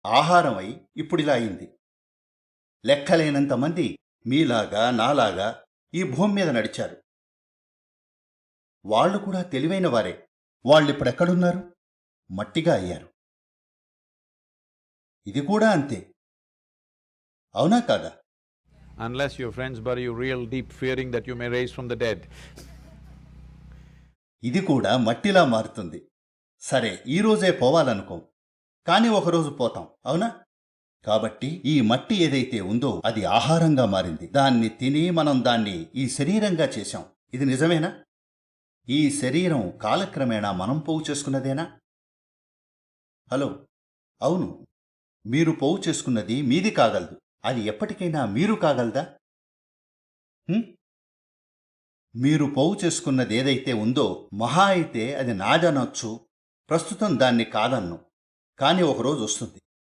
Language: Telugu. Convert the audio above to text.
ఆహారమై ఇప్పుడిలా అయింది. లెక్కలేనంత మంది మీలాగా నాలాగా ఈ భూమి మీద నడిచారు. వాళ్ళు కూడా తెలివైన వారే. వాళ్ళిప్పుడెక్కడున్నారు? మట్టిగా అయ్యారు. ఇది కూడా అంతే, అవునా కాదా? Unless your friends bury you real deep, fearing that you may rise from the dead. ఇది కూడా మట్టిలా మారుతుంది. సరే, ఈరోజే పోవాలనుకో, కానీ ఒకరోజు పోతాం, అవునా? కాబట్టి ఈ మట్టి ఏదైతే ఉందో అది ఆహారంగా మారింది. దాన్ని తిని మనం దాన్ని ఈ శరీరంగా చేశాం. ఇది నిజమేనా? ఈ శరీరం కాలక్రమేణా మనం పోగు చేసుకున్నదేనా? హలో, అవును, మీరు పోగు చేసుకున్నది మీది కాగలదు. అది ఎప్పటికైనా మీరు కాగలదా? మీరు పోగు చేసుకున్నది ఏదైతే ఉందో మహా అయితే అది నాదనొచ్చు. ప్రస్తుతం దాన్ని కాదన్ను, కానీ ఒకరోజు వస్తుంది